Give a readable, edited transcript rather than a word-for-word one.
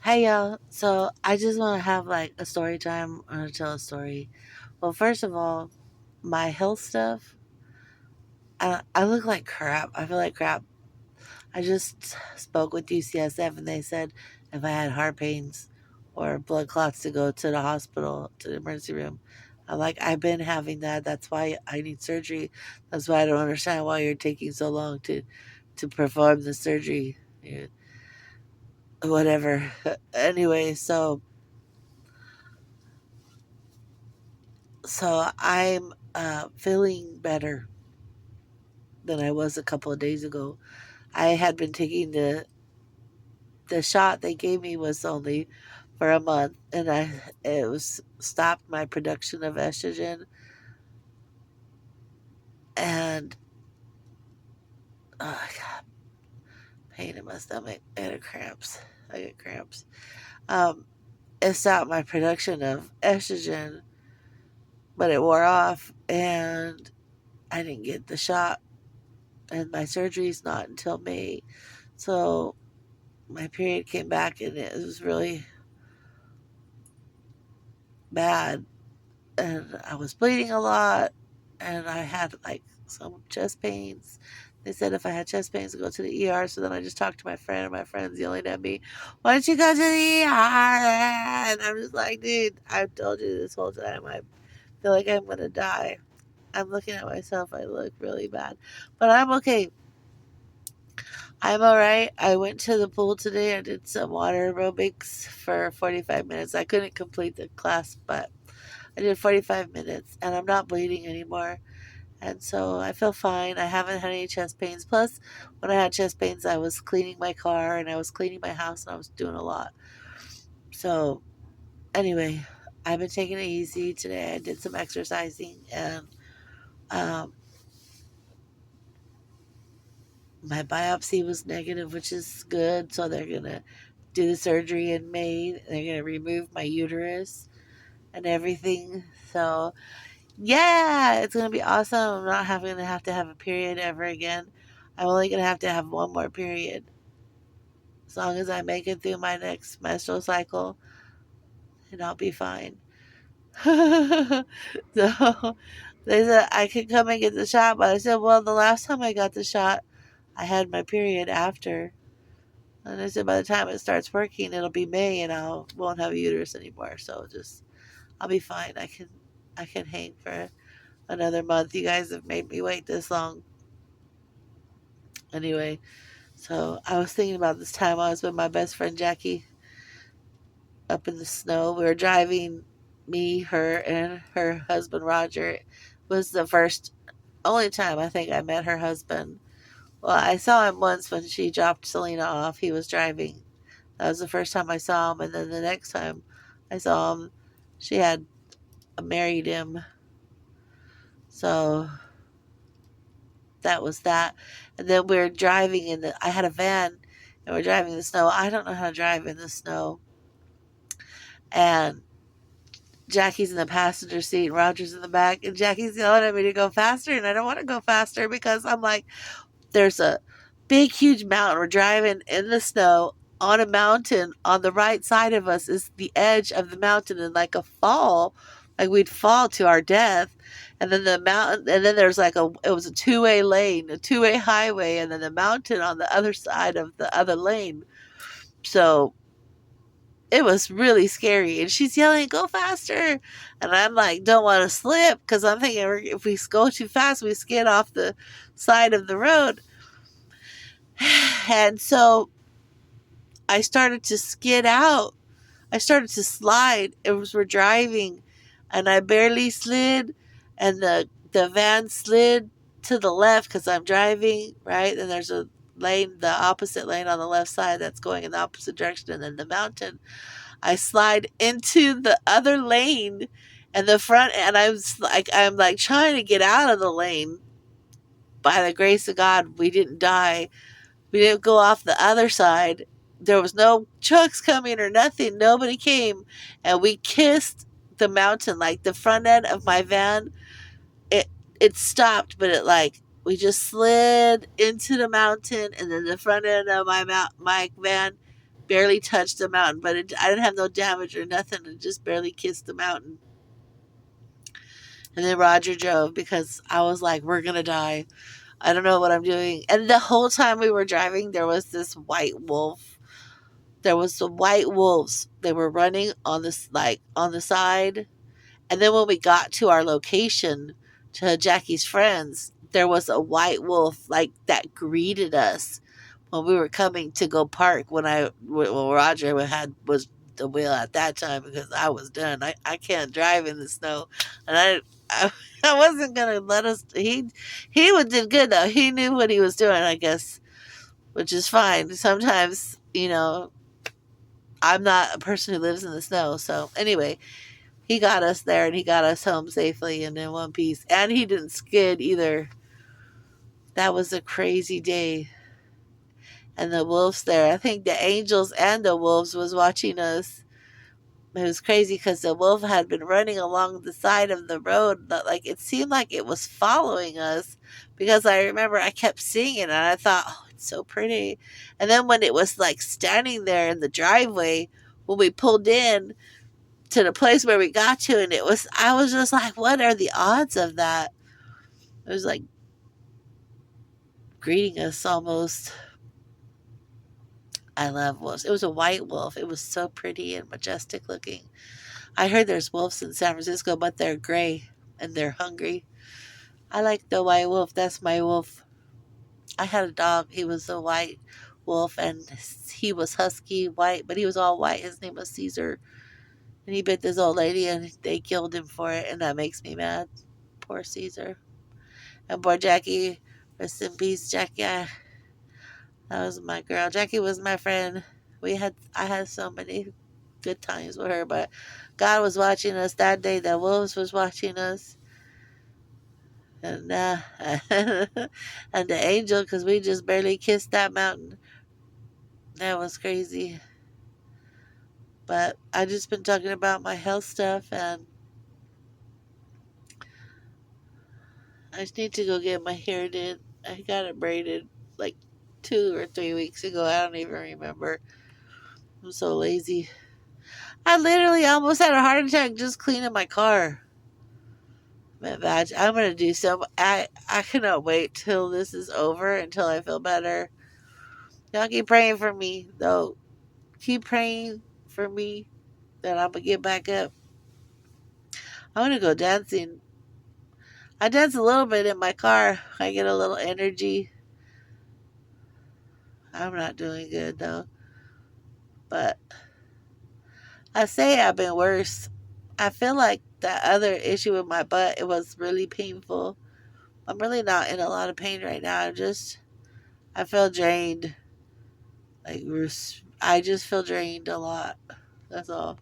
Hey y'all, so I just want to have like a story time. I want to tell a story. Well, first of all, my health stuff, I look like crap. I feel like crap. I just spoke with UCSF and they said if I had heart pains or blood clots to go to the hospital, to the emergency room. I'm like, I've been having that. That's why I need surgery. That's why I don't understand why you're taking so long to perform the surgery. Yeah, whatever. Anyway, so I'm feeling better than I was a couple of days ago. I had been taking the shot they gave me was only for a month, and it was stopped my production of estrogen, and I got pain in my stomach. I had cramps. I get cramps. Um, it stopped my production of estrogen, but it wore off, and I didn't get the shot, and my surgery's not until May. So my period came back and it was really bad, and I was bleeding a lot, and I had like some chest pains. They said if I had chest pains to go to the ER. So then I just talked to my friend, and my friend's yelling at me, "Why don't you go to the ER?" And I'm just like, dude, I've told you this whole time. I feel like I'm gonna die. I'm looking at myself. I look really bad, but I'm okay. I'm all right. I went to the pool today. I did some water aerobics for 45 minutes. I couldn't complete the class, but I did 45 minutes and I'm not bleeding anymore. And so I feel fine. I haven't had any chest pains. Plus, when I had chest pains, I was cleaning my car and I was cleaning my house and I was doing a lot. So, anyway, I've been taking it easy today. I did some exercising and um, my biopsy was negative, which is good. So, they're going to do the surgery in May. They're going to remove my uterus and everything. So, yeah, it's gonna be awesome. I'm not having to have a period ever again. I'm only gonna have to have one more period. As long as I make it through my next menstrual cycle, and I'll be fine. So they said I could come and get the shot, but I said, well, the last time I got the shot, I had my period after. And I said by the time it starts working, it'll be May, and I won't have a uterus anymore. So just I'll be fine. I can hang for another month. You guys have made me wait this long. Anyway, so I was thinking about this time I was with my best friend Jackie up in the snow. We were driving, me, her, and her husband Roger. It was the first, only time I think I met her husband. Well, I saw him once when she dropped Selena off. He was driving. That was the first time I saw him. And then the next time I saw him, she had married him. So that was that. And then we were driving in I had a van and we're driving in the snow. I don't know how to drive in the snow. And Jackie's in the passenger seat and Roger's in the back. And Jackie's yelling at me to go faster. And I don't want to go faster because I'm like, there's a big, huge mountain. We're driving in the snow on a mountain. On the right side of us is the edge of the mountain and like a fall. Like we'd fall to our death. And then the mountain, and then there's like it was a two-way lane, a two-way highway, and then the mountain on the other side of the other lane. So it was really scary. And she's yelling, go faster. And I'm like, don't want to slip because I'm thinking if we go too fast, we skid off the side of the road. And so I started to skid out. I started to slide. It was we're driving and I barely slid and the van slid to the left because I'm driving, right? And there's a lane, the opposite lane on the left side that's going in the opposite direction, and then the mountain. I slide into the other lane and the front, and I'm like trying to get out of the lane. By the grace of God, we didn't die. We didn't go off the other side. There was no trucks coming or nothing. Nobody came, and we kissed the mountain. Like the front end of my van, it it stopped, but it like we just slid into the mountain, and then the front end of my van barely touched the mountain, but I didn't have no damage or nothing. It just barely kissed the mountain. And then Roger drove because I was like, we're going to die. I don't know what I'm doing. And the whole time we were driving, there was this white wolf. There was some white wolves. They were running on this, like, on the side. And then when we got to our location, to Jackie's friends, there was a white wolf, like, that greeted us when we were coming to go park. When Roger was the wheel at that time because I was done. I can't drive in the snow, and I wasn't gonna let us. He did good though. He knew what he was doing, I guess, which is fine. Sometimes I'm not a person who lives in the snow. So anyway, he got us there and he got us home safely and in one piece. And he didn't skid either. That was a crazy day. And the wolves there. I think the angels and the wolves was watching us. It was crazy because the wolf had been running along the side of the road, but like it seemed like it was following us because I remember I kept seeing it and I thought, oh, it's so pretty. And then when it was like standing there in the driveway, when we pulled in to the place where we got to, and I was just like, what are the odds of that? It was like greeting us almost. I love wolves. It was a white wolf. It was so pretty and majestic looking. I heard there's wolves in San Francisco, but they're gray and they're hungry. I like the white wolf. That's my wolf. I had a dog. He was a white wolf and he was husky white, but he was all white. His name was Caesar. And he bit this old lady and they killed him for it. And that makes me mad. Poor Caesar. And poor Jackie. Rest in peace, Jackie. That was my girl. Jackie was my friend. I had so many good times with her, but God was watching us that day. The wolves was watching us, and and the angel, because we just barely kissed that mountain. That was crazy. But I just been talking about my health stuff, and I just need to go get my hair did. I got it braided like 2 or 3 weeks ago. I don't even remember. I'm so lazy. I literally almost had a heart attack just cleaning my car. Man, I'm gonna do some. I cannot wait till this is over until I feel better. Y'all keep praying for me though. Keep praying for me that I'm gonna get back up. I want to go dancing. I dance a little bit in my car. I get a little energy. I'm not doing good though, but I say I've been worse. I feel like that other issue with my butt, it was really painful. I'm really not in a lot of pain right now. I feel drained. Like I just feel drained a lot. That's all.